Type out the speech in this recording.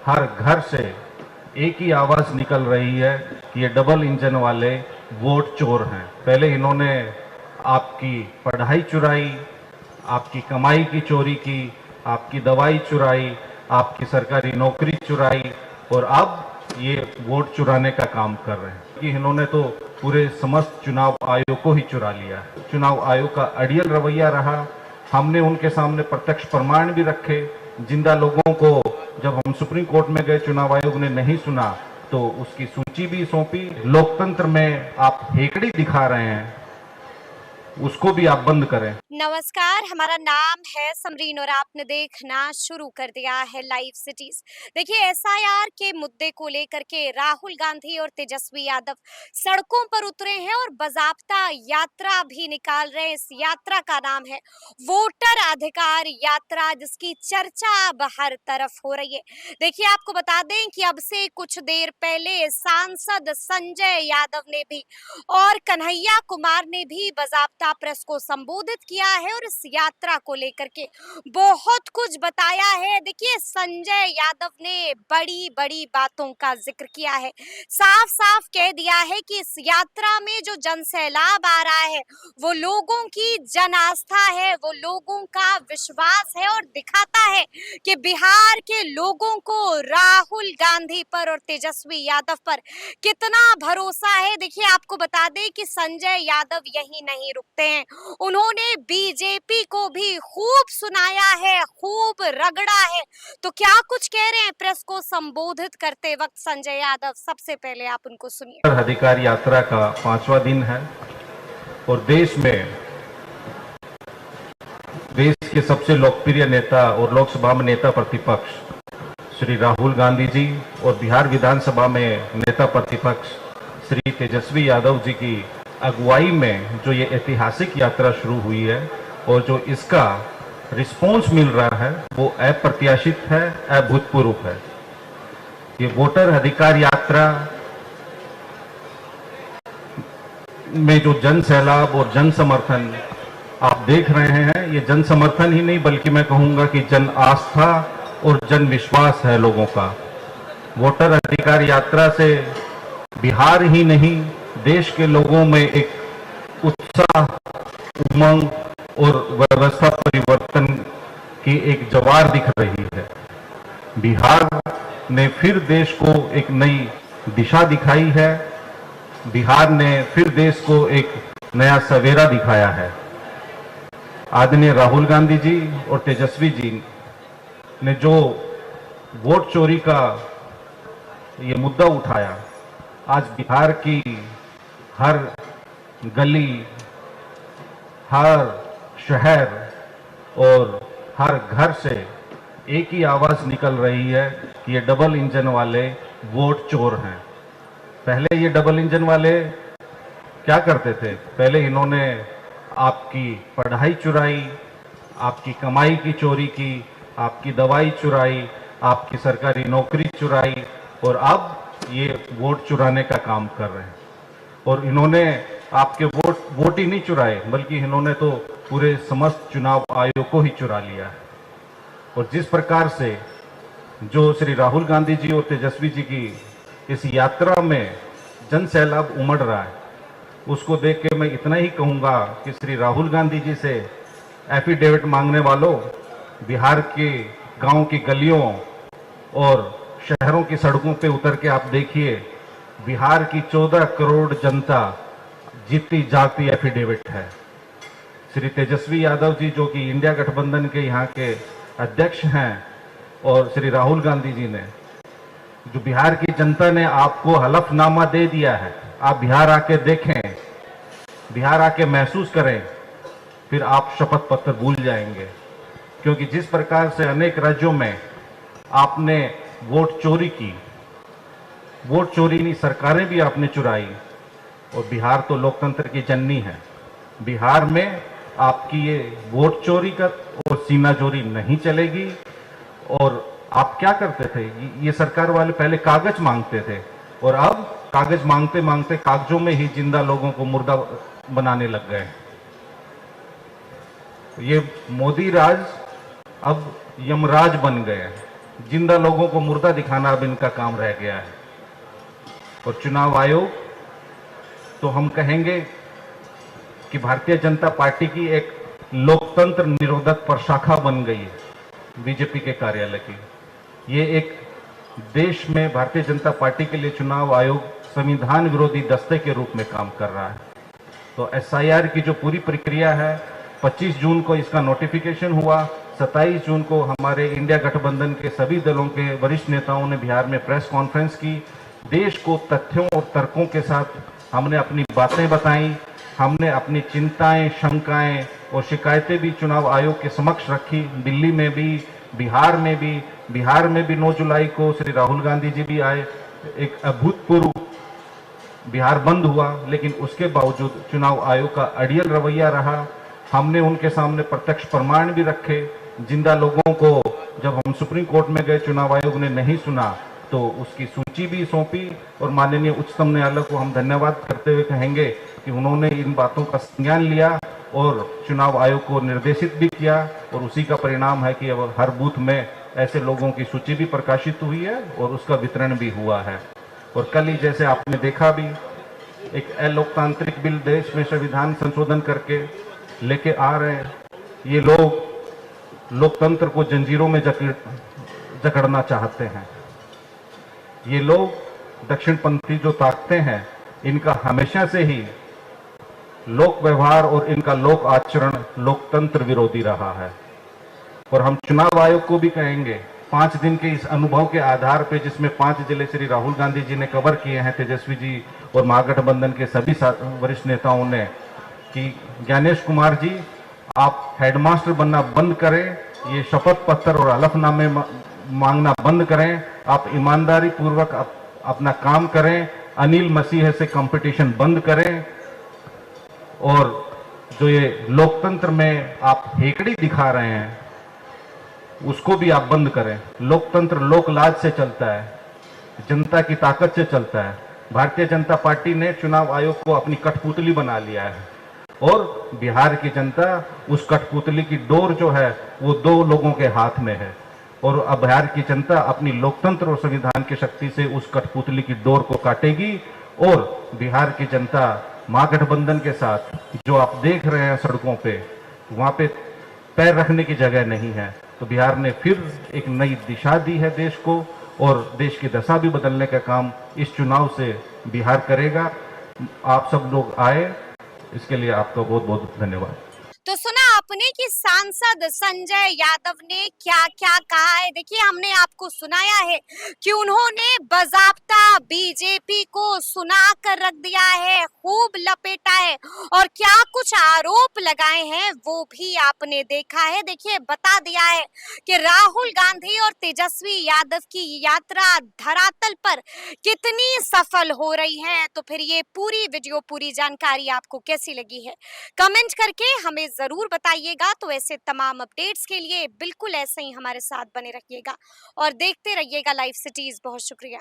हर घर से एक ही आवाज निकल रही है कि ये डबल इंजन वाले वोट चोर हैं। पहले इन्होंने आपकी पढ़ाई चुराई, आपकी कमाई की चोरी की, आपकी दवाई चुराई, आपकी सरकारी नौकरी चुराई और अब ये वोट चुराने का काम कर रहे हैं कि इन्होंने तो पूरे समस्त चुनाव आयोग को ही चुरा लिया है। चुनाव आयोग का अड़ियल रवैया रहा। हमने उनके सामने प्रत्यक्ष प्रमाण भी रखे। जिंदा लोगों को जब हम सुप्रीम कोर्ट में गए, चुनाव आयोग ने नहीं सुना तो उसकी सूची भी सौंपी। लोकतंत्र में आप हेकड़ी दिखा रहे हैं, उसको भी आप बंद करें। नमस्कार, हमारा नाम है समरीन और आपने देखना शुरू कर दिया है लाइव सिटीज। देखिए, एसआईआर के मुद्दे को लेकर के राहुल गांधी और तेजस्वी यादव सड़कों पर उतरे हैं और बाजाबता यात्रा भी निकाल रहे हैं। इस यात्रा का नाम है वोटर अधिकार यात्रा, जिसकी चर्चा अब हर तरफ हो रही है। देखिए, आपको बता दें कि अब से कुछ देर पहले सांसद संजय यादव ने भी और कन्हैया कुमार ने भी बाजाबता प्रेस को संबोधित किया है और इस यात्रा को लेकर के बहुत कुछ बताया है। देखिए, संजय यादव ने बड़ी बड़ी बातों का जिक्र किया है। साफ साफ कह दिया है कि इस यात्रा में जो जनसैलाब आ रहा है वो लोगों की जन आस्था है, वो लोगों का विश्वास है और दिखाता है कि बिहार के लोगों को राहुल गांधी पर और तेजस्वी यादव पर कितना भरोसा है। देखिए, आपको बता दें कि संजय यादव यही नहीं रुकते हैं, उन्होंने बीजेपी को भी खूब सुनाया है, खूब रगड़ा है। तो क्या कुछ कह रहे हैं प्रेस को संबोधित करते वक्त संजय यादव? सबसे पहले आप उनको सुनिए। अधिकार यात्रा का 5वां दिन है और देश के सबसे लोकप्रिय नेता और लोकसभा में नेता प्रतिपक्ष श्री राहुल गांधी जी और बिहार विधानसभा में नेता प्रतिपक्ष श्री तेजस्वी यादव जी की अगुवाई में जो ये ऐतिहासिक यात्रा शुरू हुई है और जो इसका रिस्पॉन्स मिल रहा है वो अप्रत्याशित है, अभूतपूर्व है। ये वोटर अधिकार यात्रा में जो जन सैलाब और जन समर्थन आप देख रहे हैं, ये जन समर्थन ही नहीं बल्कि मैं कहूंगा कि जन आस्था और जन विश्वास है लोगों का। वोटर अधिकार यात्रा से बिहार ही नहीं देश के लोगों में एक उत्साह, उमंग और व्यवस्था परिवर्तन की एक ज्वार दिख रही है। बिहार ने फिर देश को एक नई दिशा दिखाई है। बिहार ने फिर देश को एक नया सवेरा दिखाया है। आदरणीय राहुल गांधी जी और तेजस्वी जी ने जो वोट चोरी का ये मुद्दा उठाया, आज बिहार की हर गली, हर शहर और हर घर से एक ही आवाज निकल रही है कि ये डबल इंजन वाले वोट चोर हैं। पहले ये डबल इंजन वाले क्या करते थे? पहले इन्होंने आपकी पढ़ाई चुराई, आपकी कमाई की चोरी की, आपकी दवाई चुराई, आपकी सरकारी नौकरी चुराई और अब ये वोट चुराने का काम कर रहे हैं। और इन्होंने आपके वोट ही नहीं चुराए बल्कि इन्होंने तो पूरे समस्त चुनाव आयोग को ही चुरा लिया है। और जिस प्रकार से जो श्री राहुल गांधी जी और तेजस्वी जी की इस यात्रा में जन सैलाब उमड़ रहा है, उसको देख के मैं इतना ही कहूंगा कि श्री राहुल गांधी जी से एफिडेविट मांगने वालों, बिहार के गांव की गलियों और शहरों की सड़कों पे उतर के आप देखिए, बिहार की 14 करोड़ जनता जीती जागती एफिडेविट है। श्री तेजस्वी यादव जी जो कि इंडिया गठबंधन के यहाँ के अध्यक्ष हैं और श्री राहुल गांधी जी ने, जो बिहार की जनता ने आपको हलफनामा दे दिया है, आप बिहार आके देखें, बिहार आके महसूस करें, फिर आप शपथ पत्र भूल जाएंगे। क्योंकि जिस प्रकार से अनेक राज्यों में आपने वोट चोरी की, वोट चोरी नहीं सरकारें भी आपने चुराई, और बिहार तो लोकतंत्र की जननी है। बिहार में आपकी ये वोट चोरी का और सीना चोरी नहीं चलेगी। और आप क्या करते थे? ये सरकार वाले पहले कागज मांगते थे और अब कागज मांगते मांगते कागजों में ही जिंदा लोगों को मुर्दा बनाने लग गए। ये मोदी राज अब यमराज बन गए। जिंदा लोगों को मुर्दा दिखाना अब इनका काम रह गया है। और चुनाव आयोग तो हम कहेंगे कि भारतीय जनता पार्टी की एक लोकतंत्र निरोधक प्रशाखा बन गई है बीजेपी के कार्यालय की। ये एक देश में भारतीय जनता पार्टी के लिए चुनाव आयोग संविधान विरोधी दस्ते के रूप में काम कर रहा है। तो एसआईआर की जो पूरी प्रक्रिया है, 25 जून को इसका नोटिफिकेशन हुआ। 27 जून को हमारे इंडिया गठबंधन के सभी दलों के वरिष्ठ नेताओं ने बिहार में प्रेस कॉन्फ्रेंस की। देश को तथ्यों और तर्कों के साथ हमने अपनी बातें बताई। हमने अपनी चिंताएं, शंकाएं और शिकायतें भी चुनाव आयोग के समक्ष रखी। दिल्ली में भी, बिहार में भी 9 जुलाई को श्री राहुल गांधी जी भी आए। एक अभूतपूर्व बिहार बंद हुआ, लेकिन उसके बावजूद चुनाव आयोग का अड़ियल रवैया रहा। हमने उनके सामने प्रत्यक्ष प्रमाण भी रखे। जिंदा लोगों को जब हम सुप्रीम कोर्ट में गए, चुनाव आयोग ने नहीं सुना, तो उसकी सूची भी सौंपी। और माननीय उच्चतम न्यायालय को हम धन्यवाद करते हुए कहेंगे कि उन्होंने इन बातों का संज्ञान लिया और चुनाव आयोग को निर्देशित भी किया। और उसी का परिणाम है कि अब हर बूथ में ऐसे लोगों की सूची भी प्रकाशित हुई है और उसका वितरण भी हुआ है। और कल ही जैसे आपने देखा भी, एक अलोकतांत्रिक बिल देश में संविधान संशोधन करके लेके आ रहे हैं। ये लोग लोकतंत्र को जंजीरों में जकड़ना चाहते हैं। ये लोग दक्षिणपंथी जो ताकतें हैं, इनका हमेशा से ही लोक व्यवहार और इनका लोक आचरण लोकतंत्र विरोधी रहा है। और हम चुनाव आयोग को भी कहेंगे, 5 दिन के इस अनुभव के आधार पर, जिसमें 5 जिले श्री राहुल गांधी जी ने कवर किए हैं, तेजस्वी जी और महागठबंधन के सभी वरिष्ठ नेताओं ने, कि ज्ञानेश कुमार जी आप हेडमास्टर बनना बंद करें, ये शपथ पत्र और हलफनामे मांगना बंद करें, आप ईमानदारी पूर्वक अपना काम करें, अनिल मसीह से कंपटीशन बंद करें। और जो ये लोकतंत्र में आप हेकड़ी दिखा रहे हैं, उसको भी आप बंद करें। लोकतंत्र लोकलाज से चलता है, जनता की ताकत से चलता है। भारतीय जनता पार्टी ने चुनाव आयोग को अपनी कठपुतली बना लिया है और बिहार की जनता उस कठपुतली की डोर जो है वो 2 लोगों के हाथ में है। और अब बिहार की जनता अपनी लोकतंत्र और संविधान की शक्ति से उस कठपुतली की डोर को काटेगी। और बिहार की जनता महागठबंधन के साथ जो आप देख रहे हैं सड़कों पे, वहां पे पैर रखने की जगह नहीं है। तो बिहार ने फिर एक नई दिशा दी है देश को, और देश की दशा भी बदलने का काम इस चुनाव से बिहार करेगा। आप सब लोग आए, इसके लिए आपका बहुत बहुत धन्यवाद। तो सुना आपने कि सांसद संजय यादव ने क्या क्या कहा है। देखिए, हमने आपको सुनाया है कि उन्होंने बाज़ाब्ता बीजेपी को सुना कर रख दिया है, खूब लपेटा है और क्या कुछ आरोप लगाए हैं वो भी आपने देखा है। देखिए, बता दिया है कि राहुल गांधी और तेजस्वी यादव की यात्रा धरातल पर कितनी सफल हो रही है। तो फिर ये पूरी वीडियो, पूरी जानकारी आपको कैसी लगी है, कमेंट करके हमें जरूर बताइएगा। तो ऐसे तमाम अपडेट्स के लिए बिल्कुल ऐसे ही हमारे साथ बने रहिएगा और देखते रहिएगा लाइव सिटीज। बहुत शुक्रिया।